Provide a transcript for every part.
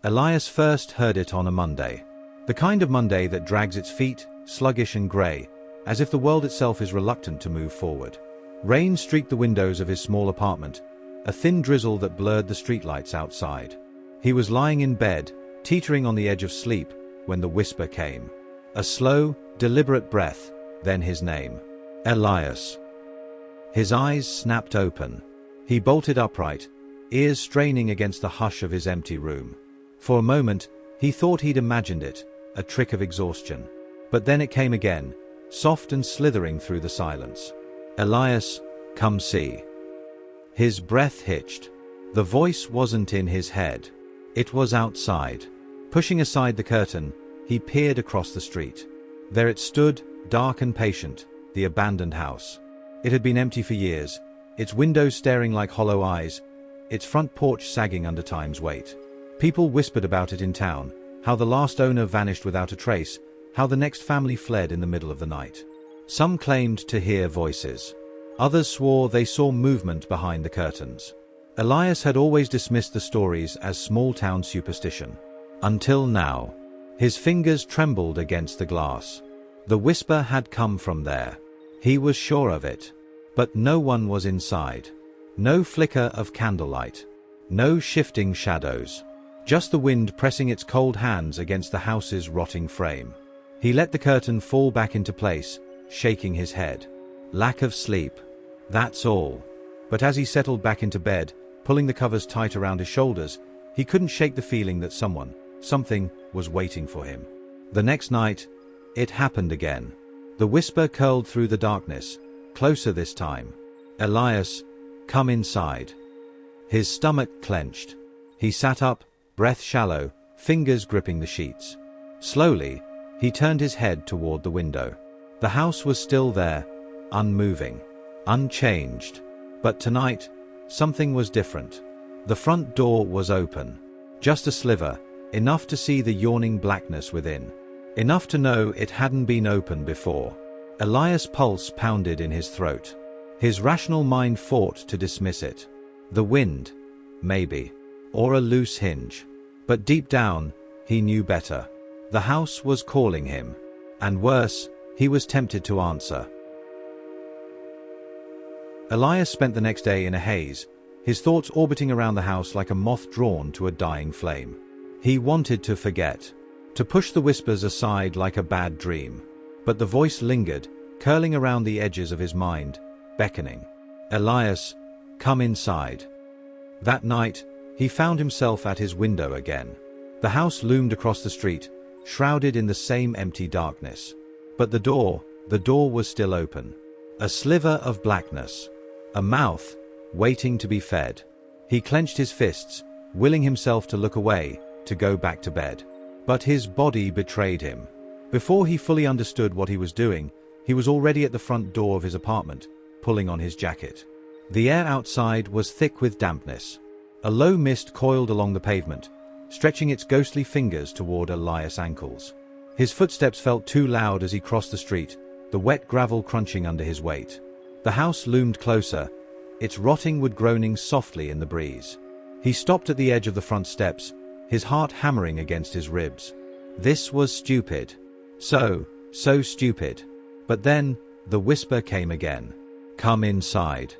Elias first heard it on a Monday. The kind of Monday that drags its feet, sluggish and grey, as if the world itself is reluctant to move forward. Rain streaked the windows of his small apartment, a thin drizzle that blurred the streetlights outside. He was lying in bed, teetering on the edge of sleep, when the whisper came. A slow, deliberate breath, then his name. Elias. His eyes snapped open. He bolted upright, ears straining against the hush of his empty room. For a moment, he thought he'd imagined it, a trick of exhaustion. But then it came again, soft and slithering through the silence. Elias, come see. His breath hitched. The voice wasn't in his head. It was outside. Pushing aside the curtain, he peered across the street. There it stood, dark and patient, the abandoned house. It had been empty for years, its windows staring like hollow eyes, its front porch sagging under time's weight. People whispered about it in town, how the last owner vanished without a trace, how the next family fled in the middle of the night. Some claimed to hear voices. Others swore they saw movement behind the curtains. Elias had always dismissed the stories as small-town superstition. Until now. His fingers trembled against the glass. The whisper had come from there. He was sure of it. But no one was inside. No flicker of candlelight. No shifting shadows. Just the wind pressing its cold hands against the house's rotting frame. He let the curtain fall back into place, shaking his head. Lack of sleep. That's all. But as he settled back into bed, pulling the covers tight around his shoulders, he couldn't shake the feeling that something was waiting for him. The next night, it happened again. The whisper curled through the darkness, closer this time. Elias, come inside. His stomach clenched. He sat up, breath shallow, fingers gripping the sheets. Slowly, he turned his head toward the window. The house was still there, unmoving, unchanged. But tonight, something was different. The front door was open. Just a sliver, enough to see the yawning blackness within. Enough to know it hadn't been open before. Elias' pulse pounded in his throat. His rational mind fought to dismiss it. The wind, maybe. Or a loose hinge. But deep down, he knew better. The house was calling him. And worse, he was tempted to answer. Elias spent the next day in a haze, his thoughts orbiting around the house like a moth drawn to a dying flame. He wanted to forget, to push the whispers aside like a bad dream. But the voice lingered, curling around the edges of his mind, beckoning. Elias, come inside. That night, he found himself at his window again. The house loomed across the street, shrouded in the same empty darkness. But the door was still open. A sliver of blackness. A mouth, waiting to be fed. He clenched his fists, willing himself to look away, to go back to bed. But his body betrayed him. Before he fully understood what he was doing, he was already at the front door of his apartment, pulling on his jacket. The air outside was thick with dampness. A low mist coiled along the pavement, stretching its ghostly fingers toward Elias' ankles. His footsteps felt too loud as he crossed the street, the wet gravel crunching under his weight. The house loomed closer, its rotting wood groaning softly in the breeze. He stopped at the edge of the front steps, his heart hammering against his ribs. This was stupid. So stupid. But then, the whisper came again. Come inside.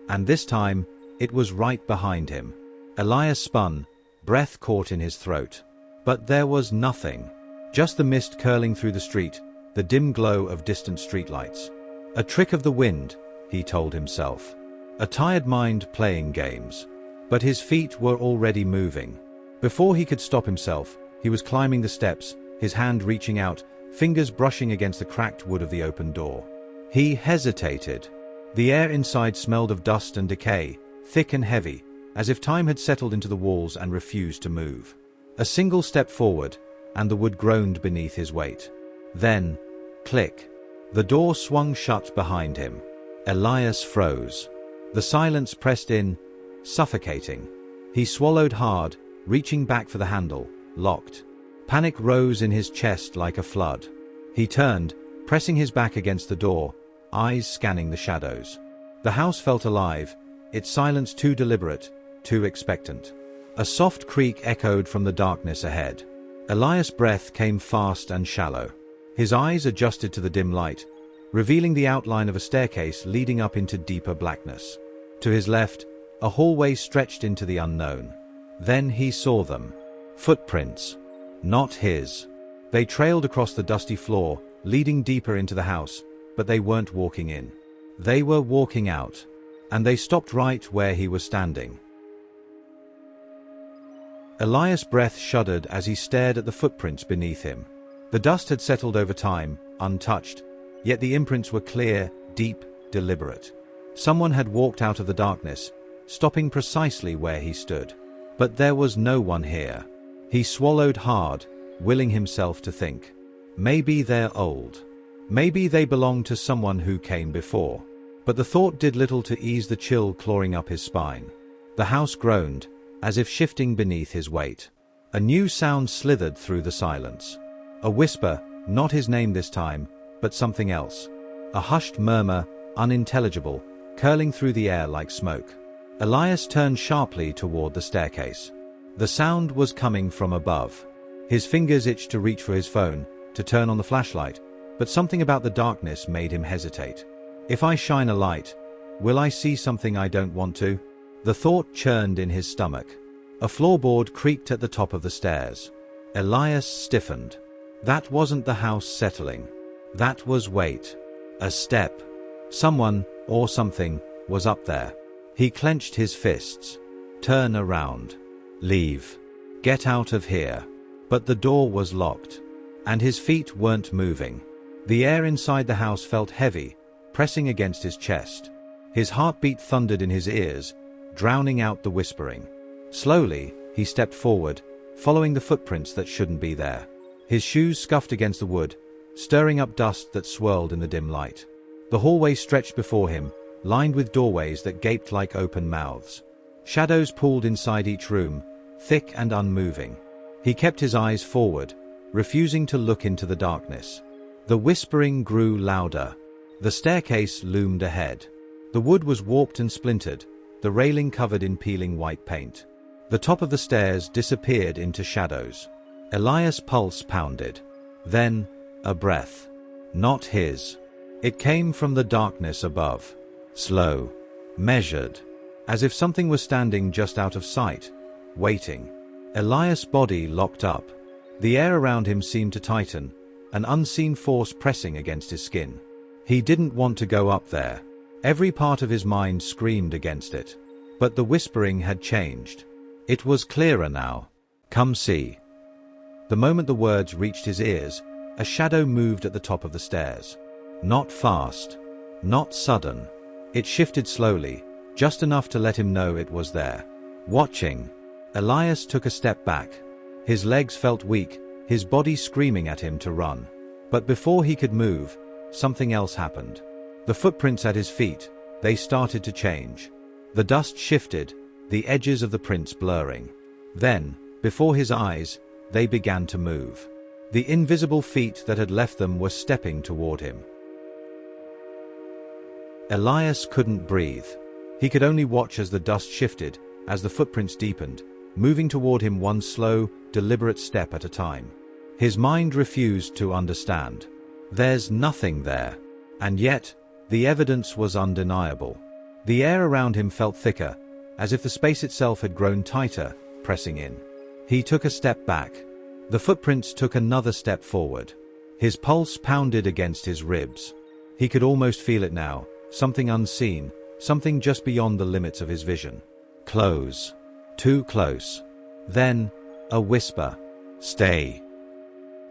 And this time, it was right behind him. Elias spun, breath caught in his throat. But there was nothing. Just the mist curling through the street, the dim glow of distant streetlights. A trick of the wind, he told himself. A tired mind playing games. But his feet were already moving. Before he could stop himself, he was climbing the steps, his hand reaching out, fingers brushing against the cracked wood of the open door. He hesitated. The air inside smelled of dust and decay, thick and heavy, as if time had settled into the walls and refused to move. A single step forward, and the wood groaned beneath his weight. Then, click. The door swung shut behind him. Elias froze. The silence pressed in, suffocating. He swallowed hard, reaching back for the handle, locked. Panic rose in his chest like a flood. He turned, pressing his back against the door, eyes scanning the shadows. The house felt alive, its silence too deliberate, too expectant. A soft creak echoed from the darkness ahead. Elias' breath came fast and shallow. His eyes adjusted to the dim light, revealing the outline of a staircase leading up into deeper blackness. To his left, a hallway stretched into the unknown. Then he saw them. Footprints. Not his. They trailed across the dusty floor, leading deeper into the house, but they weren't walking in. They were walking out. And they stopped right where he was standing. Elias' breath shuddered as he stared at the footprints beneath him. The dust had settled over time, untouched, yet the imprints were clear, deep, deliberate. Someone had walked out of the darkness, stopping precisely where he stood. But there was no one here. He swallowed hard, willing himself to think. Maybe they're old. Maybe they belong to someone who came before. But the thought did little to ease the chill clawing up his spine. The house groaned, as if shifting beneath his weight. A new sound slithered through the silence. A whisper, not his name this time, but something else. A hushed murmur, unintelligible, curling through the air like smoke. Elias turned sharply toward the staircase. The sound was coming from above. His fingers itched to reach for his phone, to turn on the flashlight, but something about the darkness made him hesitate. If I shine a light, will I see something I don't want to? The thought churned in his stomach. A floorboard creaked at the top of the stairs. Elias stiffened. That wasn't the house settling. That was weight. A step. Someone, or something, was up there. He clenched his fists. Turn around. Leave. Get out of here. But the door was locked. And his feet weren't moving. The air inside the house felt heavy, pressing against his chest. His heartbeat thundered in his ears, drowning out the whispering. Slowly, he stepped forward, following the footprints that shouldn't be there. His shoes scuffed against the wood, stirring up dust that swirled in the dim light. The hallway stretched before him, lined with doorways that gaped like open mouths. Shadows pooled inside each room, thick and unmoving. He kept his eyes forward, refusing to look into the darkness. The whispering grew louder. The staircase loomed ahead. The wood was warped and splintered, the railing covered in peeling white paint. The top of the stairs disappeared into shadows. Elias' pulse pounded. Then, a breath. Not his. It came from the darkness above. Slow. Measured. As if something was standing just out of sight, waiting. Elias' body locked up. The air around him seemed to tighten, an unseen force pressing against his skin. He didn't want to go up there. Every part of his mind screamed against it. But the whispering had changed. It was clearer now. Come see. The moment the words reached his ears, a shadow moved at the top of the stairs. Not fast. Not sudden. It shifted slowly, just enough to let him know it was there. Watching. Elias took a step back. His legs felt weak, his body screaming at him to run. But before he could move, something else happened. The footprints at his feet, they started to change. The dust shifted, the edges of the prints blurring. Then, before his eyes, they began to move. The invisible feet that had left them were stepping toward him. Elias couldn't breathe. He could only watch as the dust shifted, as the footprints deepened, moving toward him one slow, deliberate step at a time. His mind refused to understand. There's nothing there. And yet, the evidence was undeniable. The air around him felt thicker, as if the space itself had grown tighter, pressing in. He took a step back. The footprints took another step forward. His pulse pounded against his ribs. He could almost feel it now, something unseen, something just beyond the limits of his vision. Close. Too close. Then, a whisper. Stay.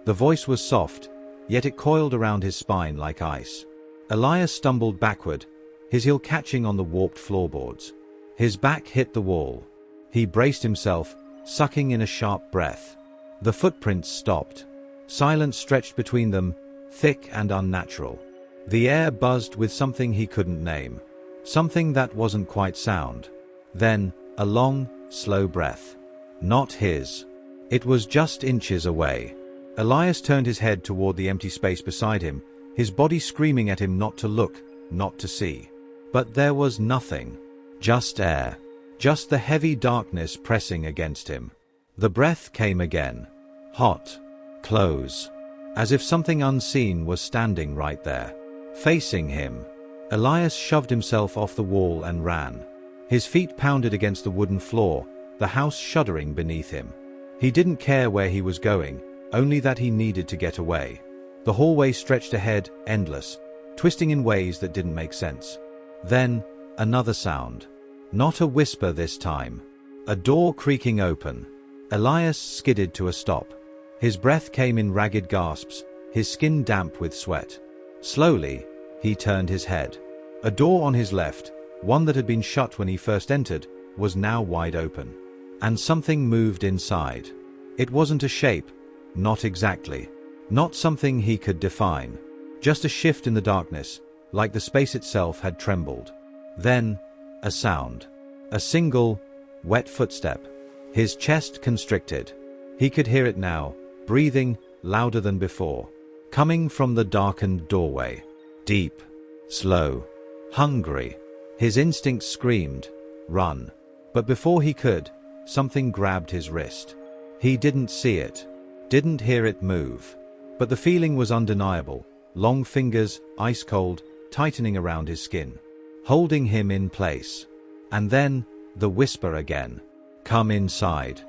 The voice was soft, yet it coiled around his spine like ice. Elias stumbled backward, his heel catching on the warped floorboards. His back hit the wall. He braced himself, sucking in a sharp breath. The footprints stopped. Silence stretched between them, thick and unnatural. The air buzzed with something he couldn't name. Something that wasn't quite sound. Then, a long, slow breath. Not his. It was just inches away. Elias turned his head toward the empty space beside him, his body screaming at him not to look, not to see. But there was nothing. Just air. just the heavy darkness pressing against him. The breath came again. Hot. Close. As if something unseen was standing right there, facing him. Elias shoved himself off the wall and ran. His feet pounded against the wooden floor, the house shuddering beneath him. He didn't care where he was going, only that he needed to get away. The hallway stretched ahead, endless, twisting in ways that didn't make sense. Then, another sound. Not a whisper this time. A door creaking open. Elias skidded to a stop. His breath came in ragged gasps, his skin damp with sweat. Slowly, he turned his head. A door on his left, one that had been shut when he first entered, was now wide open. And something moved inside. It wasn't a shape, not exactly. Not something he could define. Just a shift in the darkness, like the space itself had trembled. Then, a sound. A single, wet footstep. His chest constricted. He could hear it now, breathing louder than before. Coming from the darkened doorway. Deep. Slow. Hungry. His instincts screamed, run. But before he could, something grabbed his wrist. He didn't see it. Didn't hear it move. But the feeling was undeniable. Long fingers, ice cold, tightening around his skin. Holding him in place. And then, the whisper again. Come inside.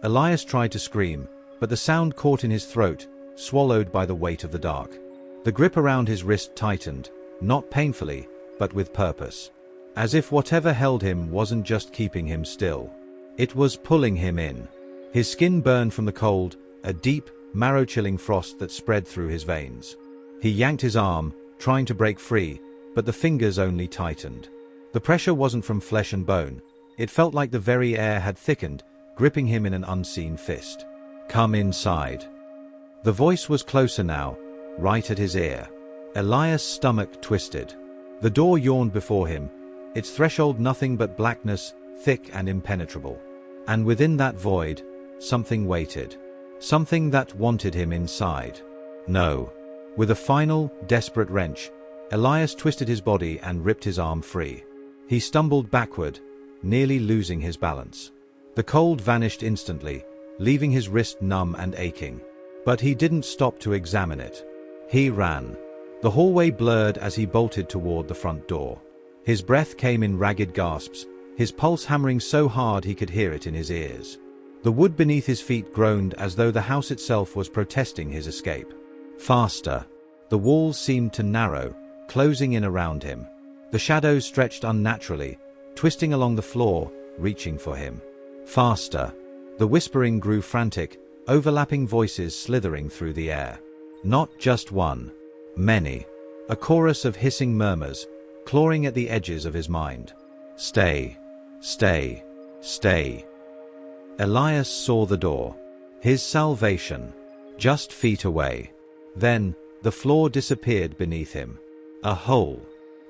Elias tried to scream, but the sound caught in his throat, swallowed by the weight of the dark. The grip around his wrist tightened, not painfully, but with purpose. As if whatever held him wasn't just keeping him still. It was pulling him in. His skin burned from the cold, a deep, marrow-chilling frost that spread through his veins. He yanked his arm, trying to break free, but the fingers only tightened. The pressure wasn't from flesh and bone. It felt like the very air had thickened, gripping him in an unseen fist. Come inside. The voice was closer now, right at his ear. Elias' stomach twisted. The door yawned before him, its threshold nothing but blackness, thick and impenetrable. And within that void, something waited. Something that wanted him inside. No. With a final, desperate wrench, Elias twisted his body and ripped his arm free. He stumbled backward, nearly losing his balance. The cold vanished instantly, leaving his wrist numb and aching. But he didn't stop to examine it. He ran. The hallway blurred as he bolted toward the front door. His breath came in ragged gasps, his pulse hammering so hard he could hear it in his ears. The wood beneath his feet groaned as though the house itself was protesting his escape. Faster. The walls seemed to narrow, closing in around him. The shadows stretched unnaturally, twisting along the floor, reaching for him. Faster. The whispering grew frantic, overlapping voices slithering through the air. Not just one. Many. A chorus of hissing murmurs, clawing at the edges of his mind. Stay. Stay. Stay. Elias saw the door. His salvation. Just feet away. Then, the floor disappeared beneath him. A hole.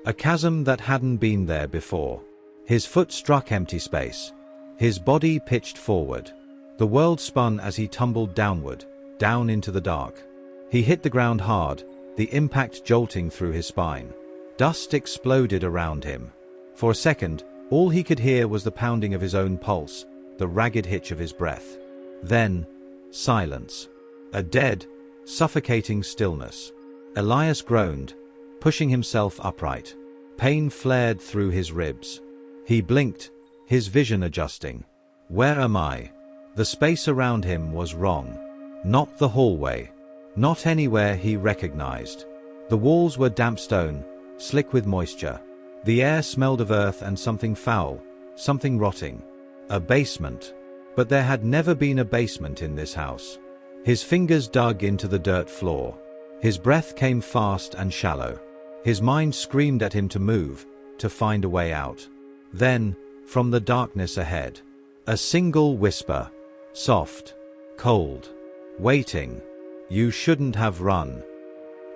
A chasm that hadn't been there before. His foot struck empty space. His body pitched forward. The world spun as he tumbled downward, down into the dark. He hit the ground hard, the impact jolting through his spine. Dust exploded around him. For a second, all he could hear was the pounding of his own pulse, the ragged hitch of his breath. Then, silence. A dead, suffocating stillness. Elias groaned, pushing himself upright. Pain flared through his ribs. He blinked, his vision adjusting. Where am I? The space around him was wrong. Not the hallway. Not anywhere he recognized. The walls were damp stone, slick with moisture. The air smelled of earth and something foul, something rotting. A basement. But there had never been a basement in this house. His fingers dug into the dirt floor. His breath came fast and shallow. His mind screamed at him to move, to find a way out. Then, from the darkness ahead, a single whisper. Soft. Cold. Waiting. You shouldn't have run.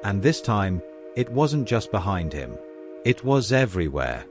And this time, it wasn't just behind him. It was everywhere.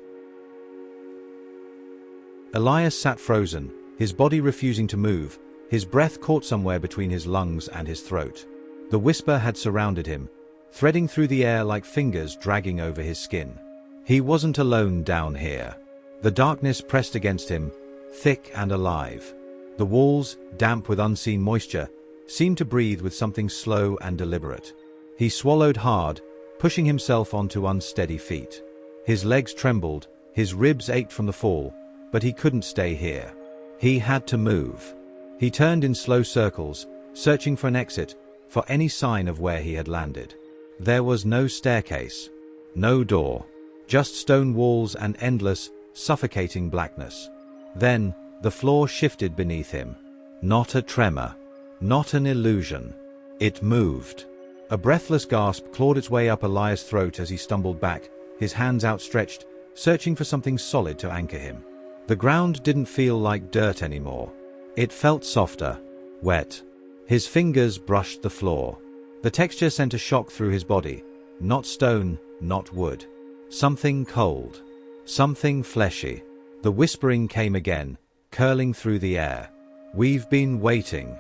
Elias sat frozen, his body refusing to move, his breath caught somewhere between his lungs and his throat. The whisper had surrounded him, threading through the air like fingers dragging over his skin. He wasn't alone down here. The darkness pressed against him, thick and alive. The walls, damp with unseen moisture, seemed to breathe with something slow and deliberate. He swallowed hard, pushing himself onto unsteady feet. His legs trembled, his ribs ached from the fall, but he couldn't stay here. He had to move. He turned in slow circles, searching for an exit, for any sign of where he had landed. There was no staircase, no door, just stone walls and endless, suffocating blackness. Then, the floor shifted beneath him. Not a tremor, not an illusion. It moved. A breathless gasp clawed its way up Elias' throat as he stumbled back, his hands outstretched, searching for something solid to anchor him. The ground didn't feel like dirt anymore. It felt softer, wet. His fingers brushed the floor. The texture sent a shock through his body. Not stone, not wood. Something cold. Something fleshy. The whispering came again, curling through the air. "We've been waiting."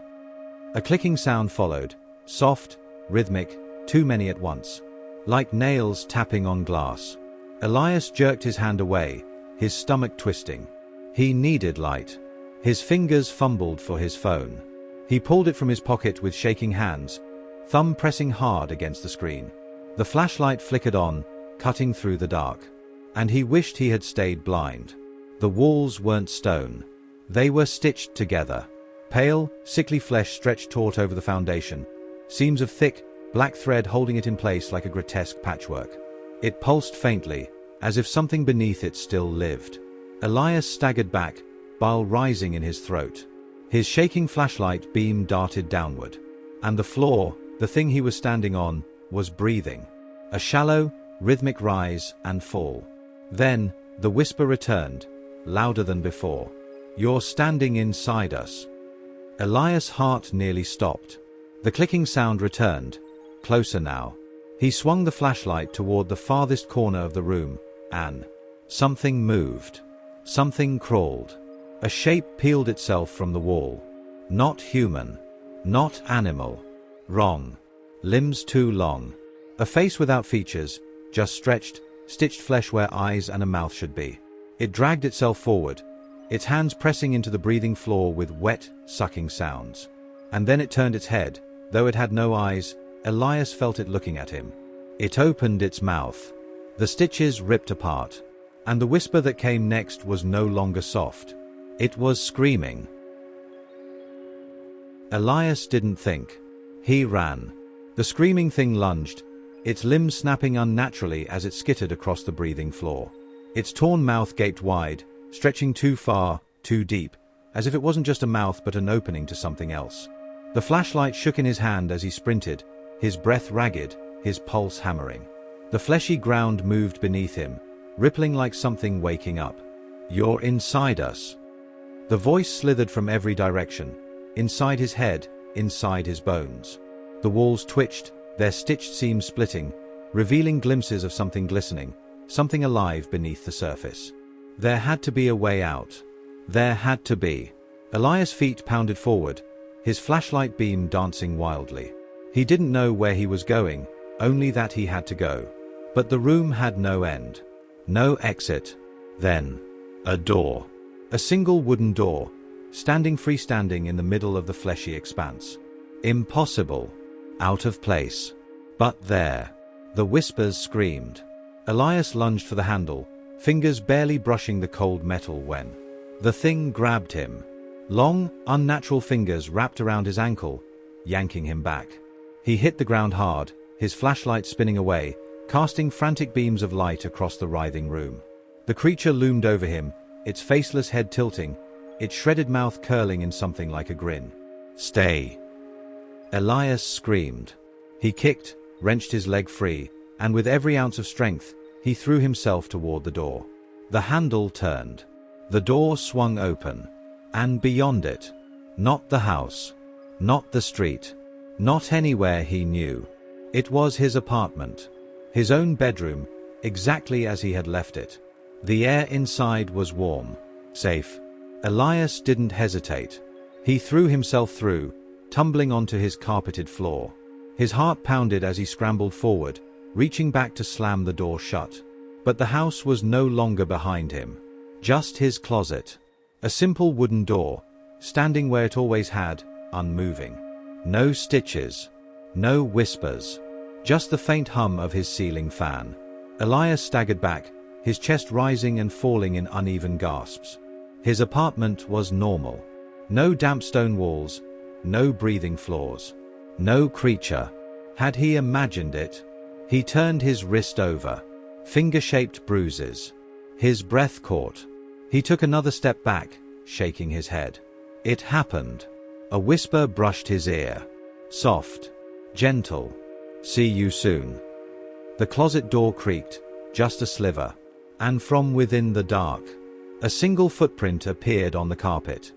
A clicking sound followed, soft, rhythmic, too many at once. Like nails tapping on glass. Elias jerked his hand away, his stomach twisting. He needed light. His fingers fumbled for his phone. He pulled it from his pocket with shaking hands, thumb pressing hard against the screen. The flashlight flickered on, cutting through the dark. And he wished he had stayed blind. The walls weren't stone. They were stitched together. Pale, sickly flesh stretched taut over the foundation, seams of thick, black thread holding it in place like a grotesque patchwork. It pulsed faintly, as if something beneath it still lived. Elias staggered back, bile rising in his throat. His shaking flashlight beam darted downward. And the floor, the thing he was standing on, was breathing. A shallow, rhythmic rise and fall. Then, the whisper returned, louder than before. "You're standing inside us." Elias' heart nearly stopped. The clicking sound returned, closer now. He swung the flashlight toward the farthest corner of the room, and something moved. Something crawled. A shape peeled itself from the wall. Not human. Not animal. Wrong. Limbs too long. A face without features, just stretched, stitched flesh where eyes and a mouth should be. It dragged itself forward, its hands pressing into the breathing floor with wet, sucking sounds. And then it turned its head. Though it had no eyes, Elias felt it looking at him. It opened its mouth. The stitches ripped apart. And the whisper that came next was no longer soft. It was screaming. Elias didn't think. He ran. The screaming thing lunged, its limbs snapping unnaturally as it skittered across the breathing floor. Its torn mouth gaped wide, stretching too far, too deep, as if it wasn't just a mouth but an opening to something else. The flashlight shook in his hand as he sprinted, his breath ragged, his pulse hammering. The fleshy ground moved beneath him, rippling like something waking up. "You're inside us." The voice slithered from every direction, inside his head, inside his bones. The walls twitched, their stitched seams splitting, revealing glimpses of something glistening, something alive beneath the surface. There had to be a way out. There had to be. Elias' feet pounded forward, his flashlight beam dancing wildly. He didn't know where he was going, only that he had to go. But the room had no end. No exit. Then, a door. A single wooden door, standing freestanding in the middle of the fleshy expanse. Impossible. Out of place. But there. The whispers screamed. Elias lunged for the handle, fingers barely brushing the cold metal when the thing grabbed him. Long, unnatural fingers wrapped around his ankle, yanking him back. He hit the ground hard, his flashlight spinning away, casting frantic beams of light across the writhing room. The creature loomed over him, its faceless head tilting, its shredded mouth curling in something like a grin. "Stay!" Elias screamed. He kicked, wrenched his leg free, and with every ounce of strength, he threw himself toward the door. The handle turned. The door swung open. And beyond it, not the house, not the street, not anywhere he knew. It was his apartment, his own bedroom, exactly as he had left it. The air inside was warm, safe. Elias didn't hesitate. He threw himself through, tumbling onto his carpeted floor. His heart pounded as he scrambled forward, reaching back to slam the door shut. But the house was no longer behind him. Just his closet. A simple wooden door, standing where it always had, unmoving. No stitches. No whispers. Just the faint hum of his ceiling fan. Elias staggered back, his chest rising and falling in uneven gasps. His apartment was normal. No damp stone walls, no breathing floors. No creature. Had he imagined it? He turned his wrist over. Finger-shaped bruises. His breath caught. He took another step back, shaking his head. It happened. A whisper brushed his ear. Soft. Gentle. See you soon. The closet door creaked, just a sliver. And from within the dark, a single footprint appeared on the carpet.